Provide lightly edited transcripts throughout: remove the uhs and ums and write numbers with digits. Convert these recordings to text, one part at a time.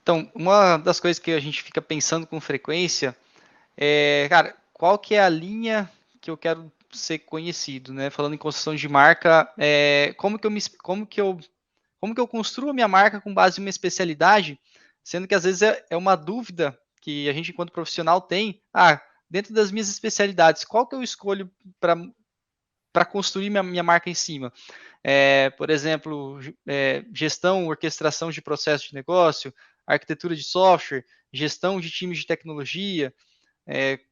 Então, uma das coisas que a gente fica pensando com frequência é, cara, qual que é a linha que eu quero ser conhecido, né? Falando em construção de marca, como que eu construo a minha marca com base em uma especialidade, sendo que às vezes é uma dúvida que a gente, enquanto profissional, tem. Dentro das minhas especialidades, qual que eu escolho para construir minha marca em cima? Por exemplo, gestão, orquestração de processos de negócio, arquitetura de software, gestão de times de tecnologia,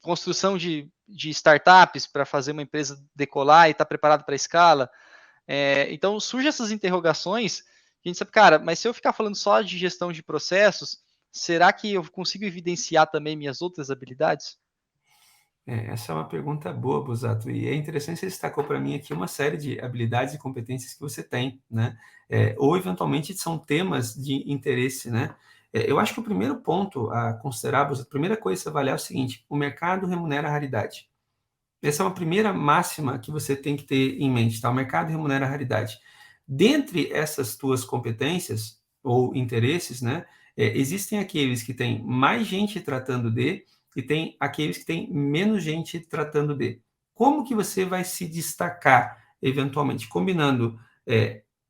construção de startups para fazer uma empresa decolar e estar preparado para a escala. Então, surgem essas interrogações, que a gente sabe, cara, mas se eu ficar falando só de gestão de processos, será que eu consigo evidenciar também minhas outras habilidades? Essa é uma pergunta boa, Busato, e é interessante você destacou para mim aqui uma série de habilidades e competências que você tem, né? Ou eventualmente são temas de interesse, né? Eu acho que o primeiro ponto a considerar, Busato, a primeira coisa a se avaliar é o seguinte: o mercado remunera a raridade. Essa é uma primeira máxima que você tem que ter em mente, tá? O mercado remunera a raridade. Dentre essas tuas competências ou interesses, né, existem aqueles que têm mais gente tratando de e tem aqueles que têm menos gente tratando de. Como que você vai se destacar, eventualmente, combinando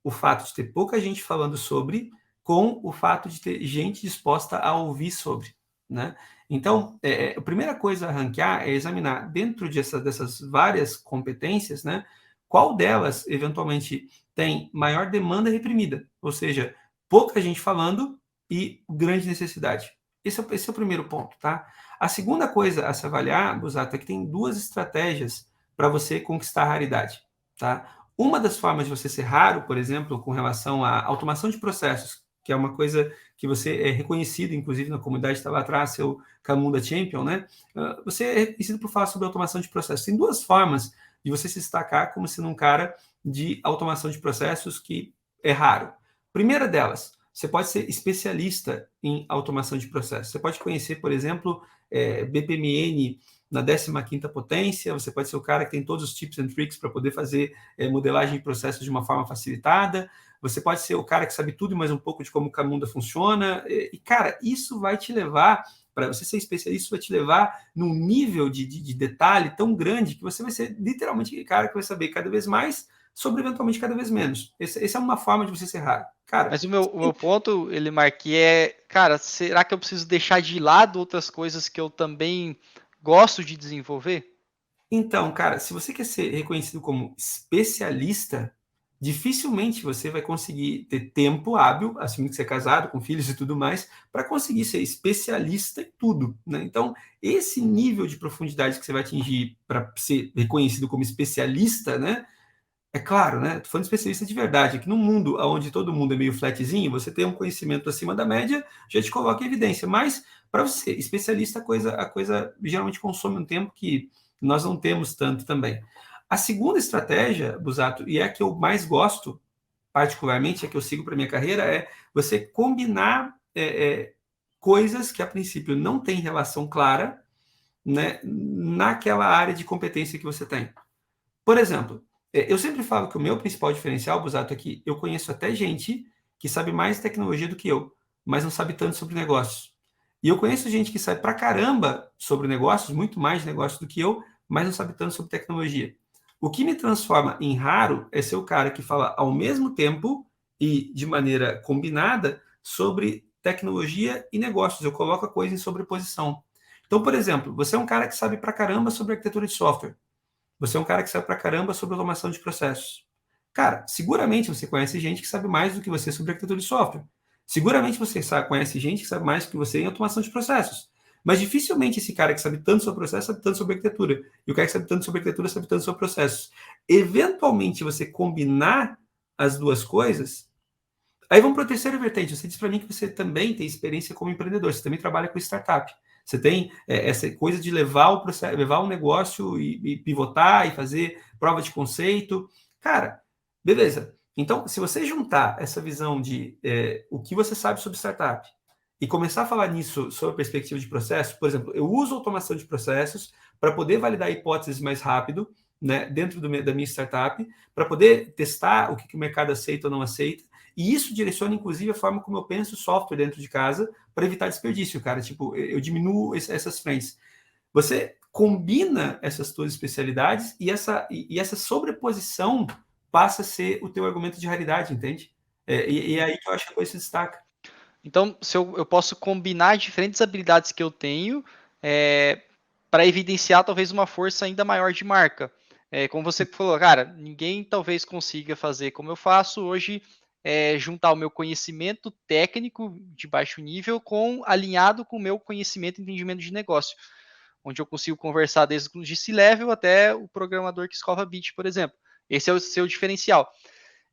o fato de ter pouca gente falando sobre com o fato de ter gente disposta a ouvir sobre, né? Então, a primeira coisa a ranquear é examinar dentro dessas várias competências, né, qual delas, eventualmente, tem maior demanda reprimida, ou seja, pouca gente falando e grande necessidade. Esse é o primeiro ponto, tá? A segunda coisa a se avaliar, Busato, é que tem duas estratégias para você conquistar a raridade, tá? Uma das formas de você ser raro, por exemplo, com relação à automação de processos, que é uma coisa que você é reconhecido, inclusive na comunidade estava atrás, seu Camunda Champion, né? Você é reconhecido por falar sobre automação de processos. Tem duas formas de você se destacar como sendo um cara de automação de processos que é raro. Primeira delas, você pode ser especialista em automação de processos. Você pode conhecer, por exemplo, BPMN na 15ª potência, você pode ser o cara que tem todos os tips and tricks para poder fazer modelagem de processos de uma forma facilitada, você pode ser o cara que sabe tudo e mais um pouco de como o Camunda funciona, e cara, isso vai te levar, para você ser especialista, isso vai te levar num nível de detalhe tão grande que você vai ser literalmente aquele cara que vai saber cada vez mais sobre eventualmente cada vez menos. Essa é uma forma de você ser raro. Cara, Mas o meu ponto, Elimar, que cara, será que eu preciso deixar de lado outras coisas que eu também gosto de desenvolver? então, cara, se você quer ser reconhecido como especialista, dificilmente você vai conseguir ter tempo hábil, assumindo que você é casado, com filhos e tudo mais, para conseguir ser especialista em tudo, né? Então, esse nível de profundidade que você vai atingir para ser reconhecido como especialista, né? É claro, né? Tô falando de especialista de verdade, que no mundo onde todo mundo é meio flatzinho, você tem um conhecimento acima da média, já te coloca em evidência. Mas, para você, especialista, a coisa geralmente consome um tempo que nós não temos tanto também. A segunda estratégia, Busato, e é a que eu mais gosto, particularmente, a que eu sigo para minha carreira, é você combinar coisas que a princípio não têm relação clara, né, naquela área de competência que você tem. Por exemplo, eu sempre falo que o meu principal diferencial, Busato, é que eu conheço até gente que sabe mais tecnologia do que eu, mas não sabe tanto sobre negócios. E eu conheço gente que sabe pra caramba sobre negócios, muito mais negócios do que eu, mas não sabe tanto sobre tecnologia. O que me transforma em raro é ser o cara que fala ao mesmo tempo e de maneira combinada sobre tecnologia e negócios. Eu coloco a coisa em sobreposição. Então, por exemplo, você é um cara que sabe pra caramba sobre arquitetura de software. Você é um cara que sabe pra caramba sobre automação de processos. Cara, seguramente você conhece gente que sabe mais do que você sobre arquitetura de software. Seguramente você conhece gente que sabe mais do que você em automação de processos. Mas dificilmente esse cara que sabe tanto sobre processo sabe tanto sobre arquitetura. E o cara que sabe tanto sobre arquitetura sabe tanto sobre processos. Eventualmente você combinar as duas coisas. Aí vamos para a terceira vertente. Você disse para mim que você também tem experiência como empreendedor, você também trabalha com startup. Você tem essa coisa de levar o processo, levar um negócio e pivotar e fazer prova de conceito. Cara, beleza. Então, se você juntar essa visão de o que você sabe sobre startup e começar a falar nisso sobre a perspectiva de processo, por exemplo, eu uso automação de processos para poder validar hipóteses mais rápido, né, dentro da minha startup, para poder testar o que o mercado aceita ou não aceita, E isso direciona, inclusive, a forma como eu penso o software dentro de casa para evitar desperdício, cara. Tipo, eu diminuo essas frentes. Você combina essas tuas especialidades e essa sobreposição passa a ser o teu argumento de raridade, entende? E é aí que eu acho que a coisa se destaca. Então, se eu posso combinar diferentes habilidades que eu tenho para evidenciar talvez uma força ainda maior de marca. Como você falou, cara, ninguém talvez consiga fazer como eu faço hoje, juntar o meu conhecimento técnico de baixo nível alinhado com o meu conhecimento e entendimento de negócio, onde eu consigo conversar desde o de C-Level até o programador que escova bit, por exemplo. Esse é o seu diferencial.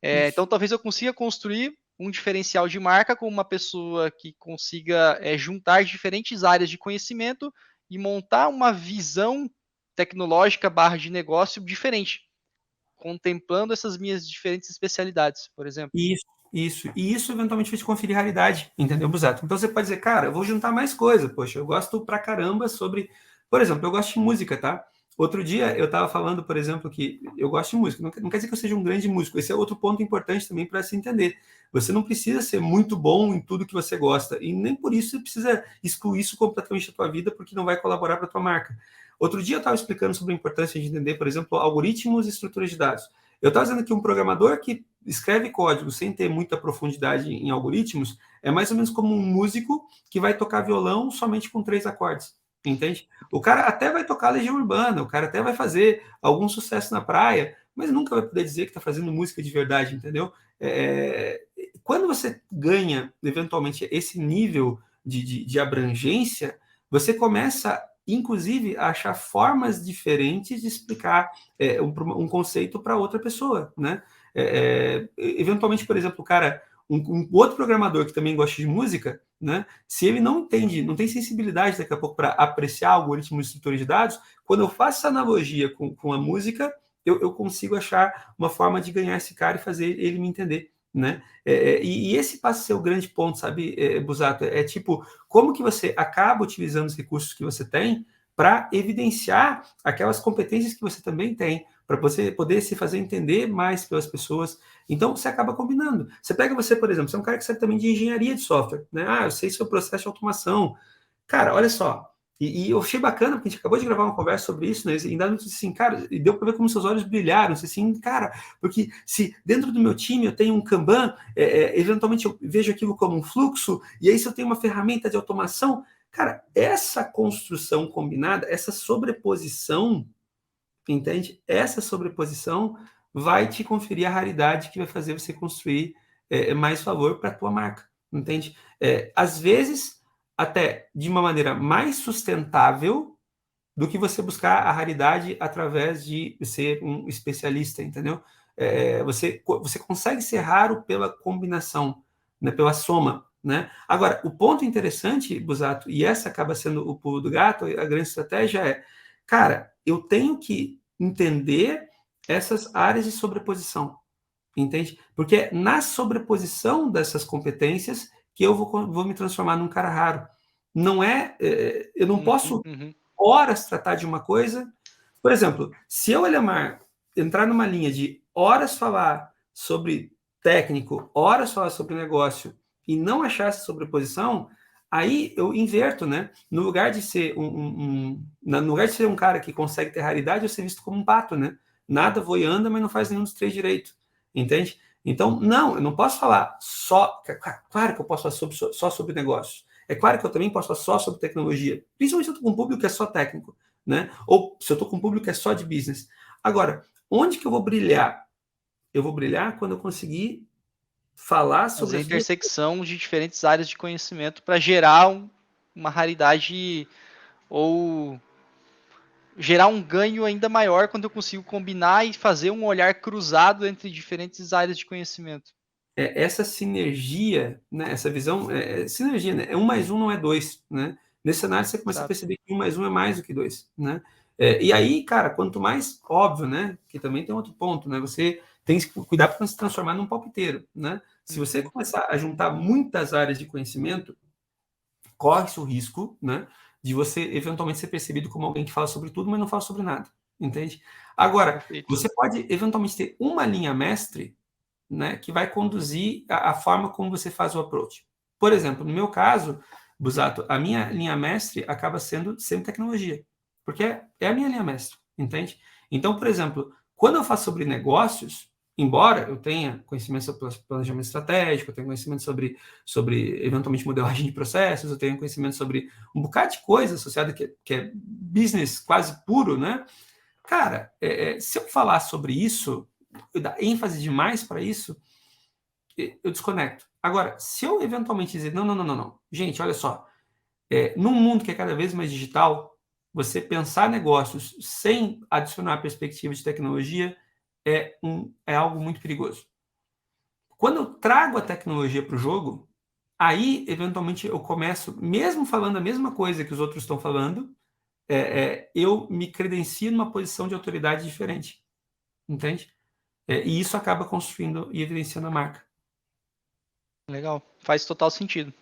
Então, talvez eu consiga construir um diferencial de marca com uma pessoa que consiga juntar diferentes áreas de conhecimento e montar uma visão tecnológica barra de negócio diferente, contemplando essas minhas diferentes especialidades, por exemplo. Isso. E isso eventualmente vai te conferir raridade, entendeu, Busato? Então você pode dizer, cara, eu vou juntar mais coisa. Poxa, eu gosto pra caramba sobre. Por exemplo, eu gosto de música, tá? Outro dia eu estava falando, por exemplo, que eu gosto de música. Não quer dizer que eu seja um grande músico. Esse é outro ponto importante também para se entender. Você não precisa ser muito bom em tudo que você gosta. E nem por isso você precisa excluir isso completamente da tua vida, porque não vai colaborar para a tua marca. Outro dia eu estava explicando sobre a importância de entender, por exemplo, algoritmos e estruturas de dados. Eu estava dizendo que um programador que escreve código sem ter muita profundidade em algoritmos é mais ou menos como um músico que vai tocar violão somente com 3 acordes, entende? O cara até vai tocar Legião Urbana, o cara até vai fazer algum sucesso na praia, mas nunca vai poder dizer que está fazendo música de verdade, entendeu? Quando você ganha, eventualmente, esse nível de abrangência, você começa, inclusive, a achar formas diferentes de explicar um conceito para outra pessoa, né? Eventualmente, por exemplo, o cara, um outro programador que também gosta de música, né? Se ele não entende, não tem sensibilidade daqui a pouco para apreciar algoritmos de estrutura de dados, quando eu faço essa analogia com a música, eu consigo achar uma forma de ganhar esse cara e fazer ele me entender, né? E esse passa a ser o grande ponto, sabe, Busato? Tipo, como que você acaba utilizando os recursos que você tem para evidenciar aquelas competências que você também tem, para você poder se fazer entender mais pelas pessoas. Então, você acaba combinando. Você pega você, por exemplo, você é um cara que sabe também de engenharia de software, né? Ah, eu sei seu processo de automação. Cara, olha só, e eu achei bacana, porque a gente acabou de gravar uma conversa sobre isso, né? E ainda disse assim, cara, e deu para ver como seus olhos brilharam. Disse assim, cara, porque se dentro do meu time eu tenho um Kanban, eventualmente eu vejo aquilo como um fluxo, e aí se eu tenho uma ferramenta de automação, cara, essa construção combinada, essa sobreposição, entende? Essa sobreposição vai te conferir a raridade que vai fazer você construir mais valor para a tua marca, entende? Às vezes, até de uma maneira mais sustentável do que você buscar a raridade através de ser um especialista, entendeu? Você consegue ser raro pela combinação, né, pela soma, né? Agora, o ponto interessante, Busato, e essa acaba sendo o pulo do gato, a grande estratégia cara, eu tenho que entender essas áreas de sobreposição, entende? Porque é na sobreposição dessas competências que eu vou me transformar num cara raro. Não eu não posso horas tratar de uma coisa. Por exemplo, se eu, Elemar, entrar numa linha de horas falar sobre técnico, horas falar sobre negócio e não achar essa sobreposição, aí eu inverto, né? No lugar de ser no lugar de ser um cara que consegue ter raridade, eu ser visto como um pato, né? Nada voa e anda, mas não faz nenhum dos 3 direito, entende? Então, não, eu não posso falar só. Claro que eu posso falar só sobre negócios. É claro que eu também posso falar só sobre tecnologia, principalmente se eu estou com um público que é só técnico, né? Ou se eu estou com um público que é só de business. Agora, onde que eu vou brilhar? Eu vou brilhar quando eu conseguir falar sobre Fazer a as duas. intersecção de diferentes áreas de conhecimento para gerar uma raridade ou gerar um ganho ainda maior quando eu consigo combinar e fazer um olhar cruzado entre diferentes áreas de conhecimento. Essa sinergia, né, essa visão, sinergia, né? 1 mais 1 não é 2, né? Nesse cenário você começa a Exato. perceber que 1 mais 1 é mais do que 2, né? E aí, cara, quanto mais óbvio, né? Que também tem outro ponto, né? Você tem que cuidar para não se transformar num palpiteiro, né? Se você começar a juntar muitas áreas de conhecimento, corre-se o risco, né? De você eventualmente ser percebido como alguém que fala sobre tudo, mas não fala sobre nada, entende? Agora, Perfeito. você pode eventualmente ter uma linha mestre né, que vai conduzir a forma como você faz o approach. Por exemplo, no meu caso, Busato, a minha linha mestre acaba sendo sempre tecnologia, porque é a minha linha mestre, entende? Então, por exemplo, quando eu faço sobre negócios, embora eu tenha conhecimento sobre planejamento estratégico, eu tenha conhecimento sobre eventualmente modelagem de processos, eu tenho conhecimento sobre um bocado de coisa associada que é business quase puro, né? Cara, se eu falar sobre isso, eu dar ênfase demais para isso, eu desconecto. Agora, se eu eventualmente dizer, não, não, não, não, não. Gente, olha só, num mundo que é cada vez mais digital, você pensar negócios sem adicionar a perspectiva de tecnologia é algo muito perigoso. Quando eu trago a tecnologia para o jogo, aí, eventualmente, eu começo, mesmo falando a mesma coisa que os outros estão falando, eu me credencio numa posição de autoridade diferente, entende? E isso acaba construindo e evidenciando a marca. Legal, faz total sentido.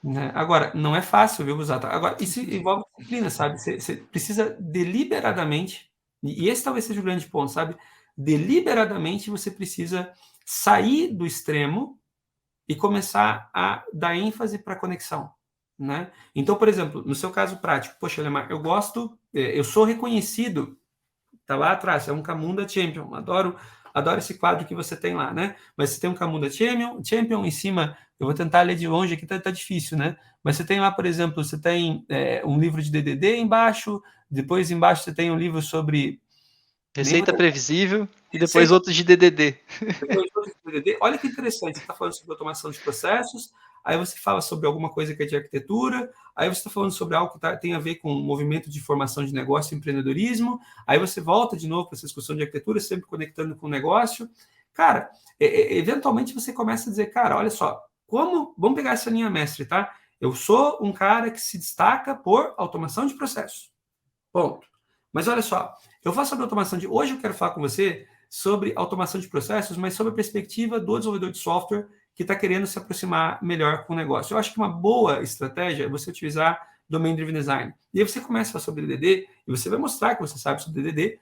Né? Agora, não é fácil, viu, Gusato? Agora, isso envolve disciplina, sabe? Você precisa deliberadamente, e esse talvez seja o grande ponto, sabe? Deliberadamente você precisa sair do extremo e começar a dar ênfase para a conexão, né? Então, por exemplo, no seu caso prático, poxa, Lemar, eu sou reconhecido, tá lá atrás, é um Camunda Champion, adoro esse quadro que você tem lá, né? Mas você tem um Camunda Champion em cima, eu vou tentar ler de longe aqui, tá difícil, né? Mas você tem lá, por exemplo, você tem um livro de DDD embaixo, depois embaixo você tem um livro sobre... Receita previsível e depois Receita outros de DDD. Olha que interessante, você está falando sobre automação de processos, aí você fala sobre alguma coisa que é de arquitetura, aí você está falando sobre algo que tem a ver com movimento de formação de negócio e empreendedorismo, aí você volta de novo para essa discussão de arquitetura, sempre conectando com o negócio. Cara, eventualmente você começa a dizer, cara, olha só, vamos pegar essa linha mestre, tá? Eu sou um cara que se destaca por automação de processos. Ponto. Mas olha só, eu faço sobre automação de... Hoje eu quero falar com você sobre automação de processos, mas sobre a perspectiva do desenvolvedor de software que está querendo se aproximar melhor com o negócio. Eu acho que uma boa estratégia é você utilizar Domain Driven Design. E aí você começa a falar sobre DDD, e você vai mostrar que você sabe sobre DDD,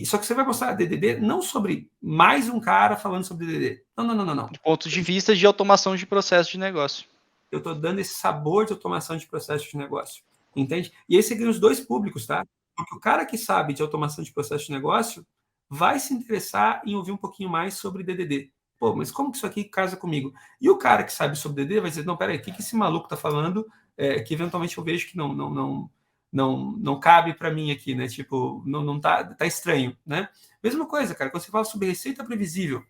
só que você vai mostrar DDD não sobre mais um cara falando sobre DDD. Não, não, não, não, não. De ponto de vista de automação de processo de negócio. Eu estou dando esse sabor de automação de processos de negócio. Entende? E aí você ganha os dois públicos, tá? Porque o cara que sabe de automação de processo de negócio vai se interessar em ouvir um pouquinho mais sobre DDD. Pô, mas como que isso aqui casa comigo? E o cara que sabe sobre DDD vai dizer, não, peraí, o que esse maluco tá falando que eventualmente eu vejo que não cabe para mim aqui, né? Tipo, não tá estranho, né? Mesma coisa, cara, quando você fala sobre receita previsível.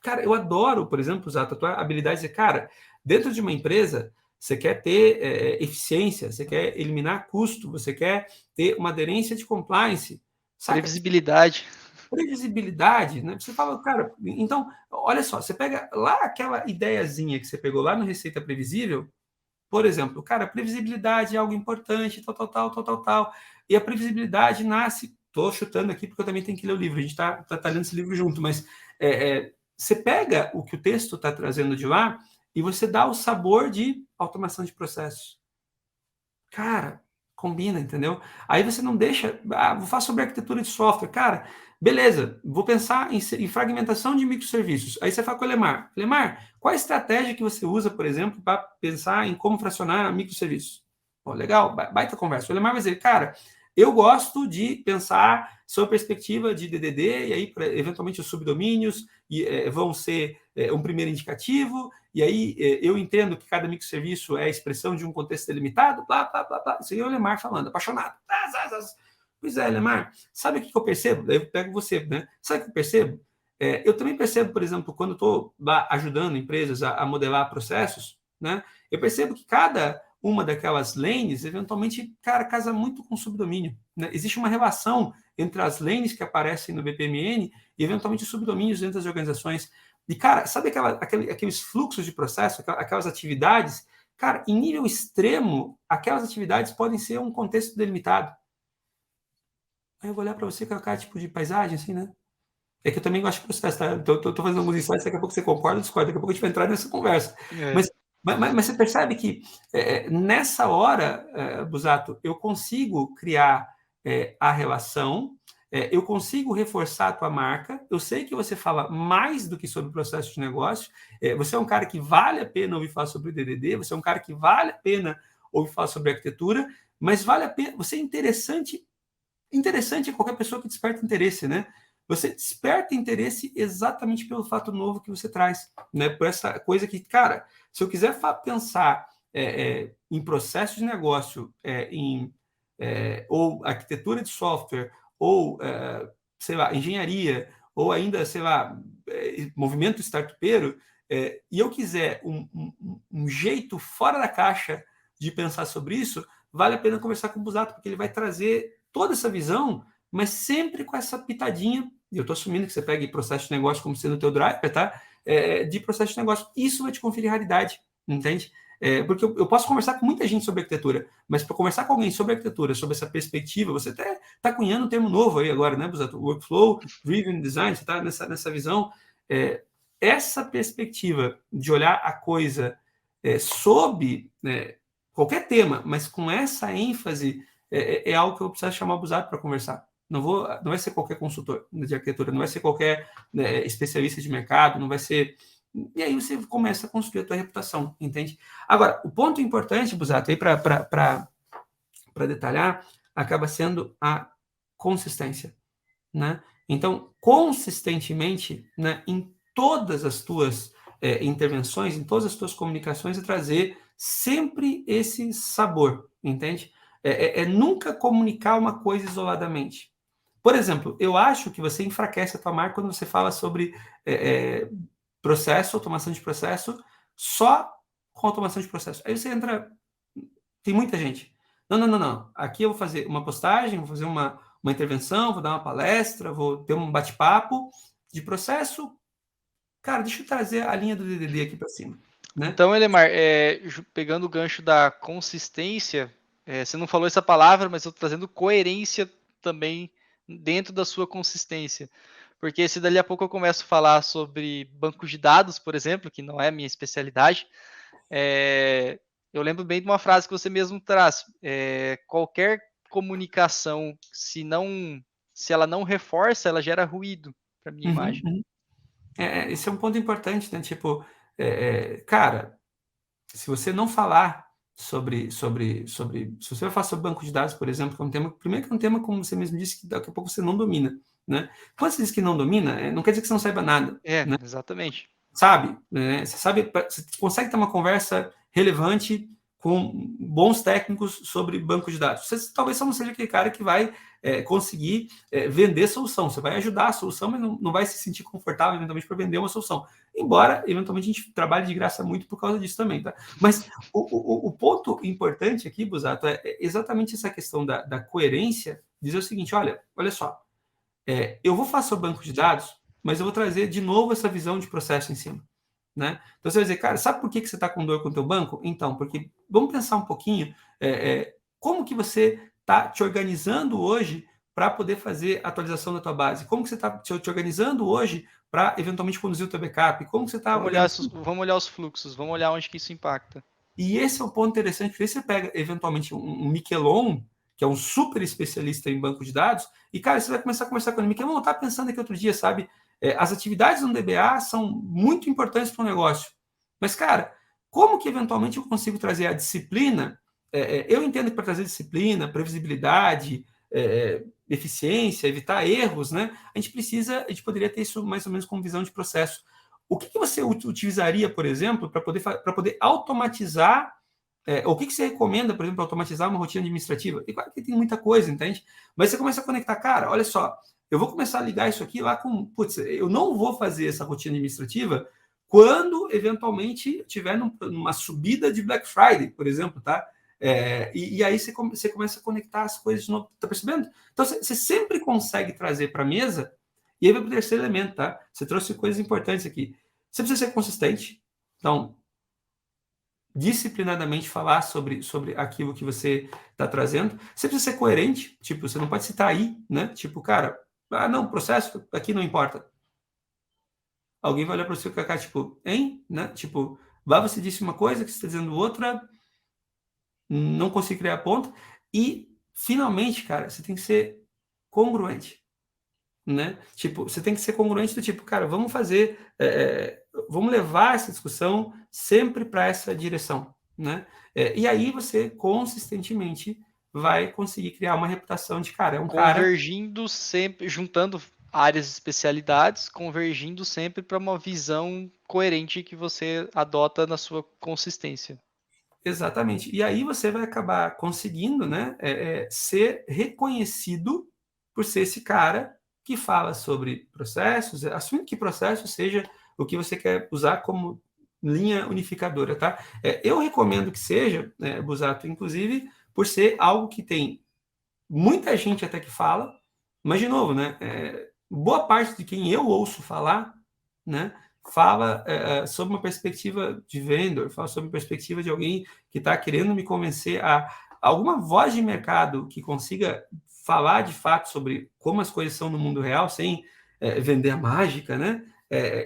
Cara, eu adoro, por exemplo, Zato, a tua habilidade de, cara, dentro de uma empresa, você quer ter eficiência, você quer eliminar custo, você quer ter uma aderência de compliance, sabe? Previsibilidade. Previsibilidade, né? Você fala, cara, então, olha só, você pega lá aquela ideiazinha que você pegou lá no Receita Previsível, por exemplo, cara, previsibilidade é algo importante, tal. E a previsibilidade nasce, estou chutando aqui porque eu também tenho que ler o livro, a gente está lendo esse livro junto, mas você pega o que o texto está trazendo de lá e você dá o sabor de automação de processos. Cara, combina, entendeu? Aí você não deixa... vou falar sobre arquitetura de software. Cara, beleza, vou pensar em fragmentação de microserviços. Aí você fala com o Lemar. Lemar, qual a estratégia que você usa, por exemplo, para pensar em como fracionar microserviços? Pô, legal, baita conversa. O Lemar vai dizer, cara, eu gosto de pensar sob a perspectiva de DDD, e aí, eventualmente, os subdomínios vão ser um primeiro indicativo, e aí eu entendo que cada microserviço é a expressão de um contexto delimitado, blá, blá, blá, blá. Isso aí é o Lemar falando, apaixonado. Pois é, Lemar, sabe o que eu percebo? Daí eu pego você, né? Sabe o que eu percebo? Eu também percebo, por exemplo, quando estou ajudando empresas a modelar processos, né? Eu percebo que cada uma daquelas lanes, eventualmente, cara, casa muito com o subdomínio. Né? Existe uma relação entre as lanes que aparecem no BPMN e, eventualmente, os subdomínios dentro das organizações. E, cara, sabe aqueles fluxos de processo, aquelas atividades? Cara, em nível extremo, aquelas atividades podem ser um contexto delimitado. Aí eu vou olhar para você com a cara tipo de paisagem, assim, né? É que eu também gosto de processo, tá? Então, tô fazendo alguns insights, daqui a pouco você concorda ou discorda, daqui a pouco a gente vai entrar nessa conversa. Mas você percebe que nessa hora, Busato, eu consigo criar a relação eu consigo reforçar a tua marca, eu sei que você fala mais do que sobre o processo de negócio, você é um cara que vale a pena ouvir falar sobre DDD, você é um cara que vale a pena ouvir falar sobre arquitetura, mas vale a pena, você é interessante é qualquer pessoa que desperta interesse, né? Você desperta interesse exatamente pelo fato novo que você traz, né? Por essa coisa que, cara, se eu quiser pensar em processo de negócio, ou arquitetura de software, ou, sei lá, engenharia, ou ainda, sei lá, movimento startupeiro, e eu quiser um jeito fora da caixa de pensar sobre isso, vale a pena conversar com o Busato, porque ele vai trazer toda essa visão, mas sempre com essa pitadinha, e eu estou assumindo que você pegue processo de negócio como sendo o teu driver, tá? De processo de negócio. Isso vai te conferir raridade, entende? Porque eu posso conversar com muita gente sobre arquitetura, mas para conversar com alguém sobre arquitetura, sobre essa perspectiva, você até está cunhando um termo novo aí agora, né, Busato? Workflow, Driven Design, você está nessa visão. Essa perspectiva de olhar a coisa sob qualquer tema, mas com essa ênfase, é algo que eu preciso chamar o Busato para conversar. Não vai ser qualquer consultor de arquitetura, não vai ser qualquer especialista de mercado, não vai ser... E aí você começa a construir a tua reputação, entende? Agora, o ponto importante, Busato, aí para detalhar, acaba sendo a consistência, né? Então, consistentemente, né, em todas as tuas intervenções, em todas as tuas comunicações, é trazer sempre esse sabor, entende? Nunca comunicar uma coisa isoladamente. Por exemplo, eu acho que você enfraquece a tua marca quando você fala sobre processo, automação de processo, só com automação de processo. Aí você entra... Tem muita gente. Não. Aqui eu vou fazer uma postagem, vou fazer uma intervenção, vou dar uma palestra, vou ter um bate-papo de processo. Cara, deixa eu trazer a linha do DDD aqui para cima, né? Então, Elemar, pegando o gancho da consistência, você não falou essa palavra, mas eu estou trazendo coerência também dentro da sua consistência. Porque se dali a pouco eu começo a falar sobre bancos de dados, por exemplo, que não é a minha especialidade, eu lembro bem de uma frase que você mesmo traz. Qualquer comunicação, se ela não reforça, ela gera ruído para minha imagem. Esse é um ponto importante, né? Tipo, cara, se você não falar sobre... Se você vai falar sobre banco de dados, por exemplo, que é um tema... Primeiro que é um tema, como você mesmo disse, que daqui a pouco você não domina, né? Quando você diz que não domina, não quer dizer que você não saiba nada, né? Exatamente. Sabe, né? Você consegue ter uma conversa relevante com bons técnicos sobre banco de dados. Você talvez só não seja aquele cara que vai conseguir vender solução. Você vai ajudar a solução, mas não vai se sentir confortável eventualmente para vender uma solução. Embora, eventualmente, a gente trabalhe de graça muito por causa disso também, tá? Mas o ponto importante aqui, Busato, é exatamente essa questão da coerência, dizer o seguinte, olha só, eu vou falar sobre banco de dados, mas eu vou trazer de novo essa visão de processo em cima, né? Então você vai dizer, cara, sabe por que você está com dor com o teu banco? Então, porque vamos pensar um pouquinho como que você está te organizando hoje para poder fazer a atualização da tua base? Como que você está te organizando hoje para eventualmente conduzir o teu backup? Como que você está olhando? Vamos olhar os fluxos, vamos olhar onde que isso impacta. E esse é um ponto interessante, porque você pega eventualmente um Miquelon, que é um super especialista em banco de dados, e, cara, você vai começar a conversar com ele. Miquelon, eu estava pensando aqui outro dia, sabe? As atividades no DBA são muito importantes para o negócio. Mas, cara, como que eventualmente eu consigo trazer a disciplina? Eu entendo que para trazer disciplina, previsibilidade, eficiência, evitar erros, né? A gente poderia ter isso mais ou menos como visão de processo. O que você utilizaria, por exemplo, para poder automatizar? O que você recomenda, por exemplo, para automatizar uma rotina administrativa? E claro que tem muita coisa, entende? Mas você começa a conectar, cara, olha só, eu vou começar a ligar isso aqui lá com, putz, eu não vou fazer essa rotina administrativa quando, eventualmente, tiver numa subida de Black Friday, por exemplo, tá? E aí você começa a conectar as coisas de novo, tá percebendo? Então, você sempre consegue trazer para a mesa, e aí vai para o terceiro elemento, tá? Você trouxe coisas importantes aqui. Você precisa ser consistente, então, disciplinadamente falar sobre aquilo que você está trazendo. Você precisa ser coerente, tipo, você não pode se trair, né? Tipo, cara, não, processo aqui não importa. Alguém vai olhar para você com a cara, tipo, hein? Né? Tipo, lá você disse uma coisa, que você está dizendo outra, não consigo criar ponto. E, finalmente, cara, você tem que ser congruente. né? Tipo, você tem que ser congruente do tipo, cara, vamos fazer, vamos levar essa discussão sempre para essa direção, né? E aí você consistentemente vai conseguir criar uma reputação de, cara, é um cara. Convergindo sempre, juntando áreas de especialidades, convergindo sempre para uma visão coerente que você adota na sua consistência. Exatamente. E aí você vai acabar conseguindo, né, ser reconhecido por ser esse cara que fala sobre processos, assumindo que processo seja o que você quer usar como linha unificadora, tá? Eu recomendo que seja, né, Busato, inclusive, por ser algo que tem muita gente até que fala, mas, de novo, né, boa parte de quem eu ouço falar, né, fala sobre uma perspectiva de vendedor, fala sobre uma perspectiva de alguém que está querendo me convencer a alguma voz de mercado que consiga falar de fato sobre como as coisas são no mundo real, sem vender a mágica, né?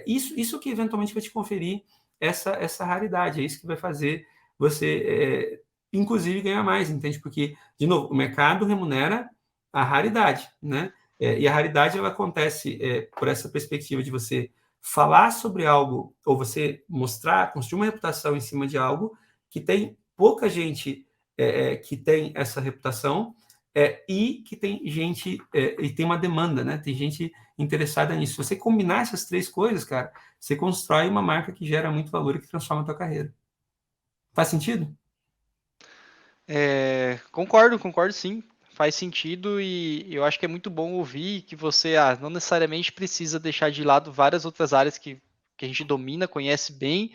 Isso que eventualmente vai te conferir essa raridade, é isso que vai fazer você, inclusive, ganhar mais, entende? Porque, de novo, o mercado remunera a raridade, né? E a raridade ela acontece por essa perspectiva de você falar sobre algo, ou você mostrar, construir uma reputação em cima de algo que tem pouca gente que tem essa reputação e que tem gente e tem uma demanda, né? Tem gente interessada nisso. Se você combinar essas três coisas, cara, você constrói uma marca que gera muito valor e que transforma a tua carreira. Faz sentido? Concordo sim. Faz sentido e eu acho que é muito bom ouvir que você não necessariamente precisa deixar de lado várias outras áreas que a gente domina, conhece bem.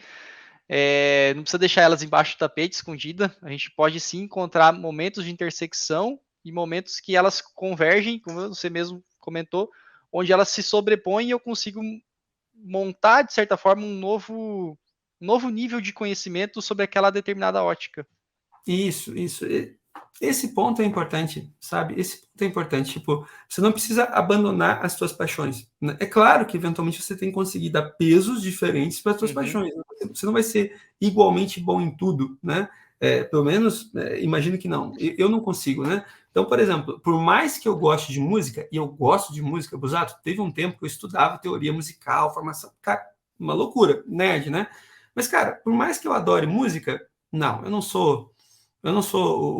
Não precisa deixar elas embaixo do tapete, escondida. A gente pode sim encontrar momentos de intersecção e momentos que elas convergem, como você mesmo comentou, onde elas se sobrepõem e eu consigo montar, de certa forma, um novo nível de conhecimento sobre aquela determinada ótica. Isso. Esse ponto é importante, sabe? Esse ponto é importante. Tipo, você não precisa abandonar as suas paixões, né? É claro que eventualmente você tem que conseguir dar pesos diferentes para as suas Uhum. paixões. Você não vai ser igualmente bom em tudo, né? Pelo menos, imagino que não. Eu não consigo, né? Então, por exemplo, por mais que eu goste de música, e eu gosto de música, Busato, teve um tempo que eu estudava teoria musical, formação, cara, uma loucura, nerd, né? Mas, cara, por mais que eu adore música, não, eu não sou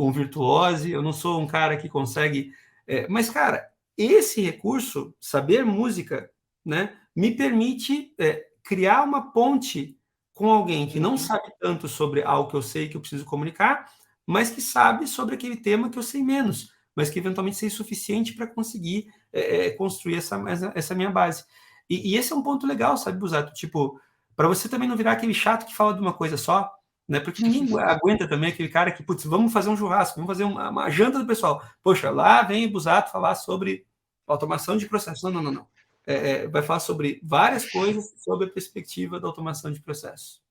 um virtuose, eu não sou um cara que consegue. Mas, cara, esse recurso, saber música, né, me permite criar uma ponte com alguém que não Uhum. sabe tanto sobre algo que eu sei que eu preciso comunicar, mas que sabe sobre aquele tema que eu sei menos, mas que eventualmente sei suficiente para conseguir construir essa minha base. E esse é um ponto legal, sabe, Busato? Tipo, para você também não virar aquele chato que fala de uma coisa só, né? Porque ninguém aguenta também aquele cara que, putz, vamos fazer um churrasco, vamos fazer uma janta do pessoal. Poxa, lá vem o Busato falar sobre automação de processos. Não. Vai falar sobre várias coisas sobre a perspectiva da automação de processos.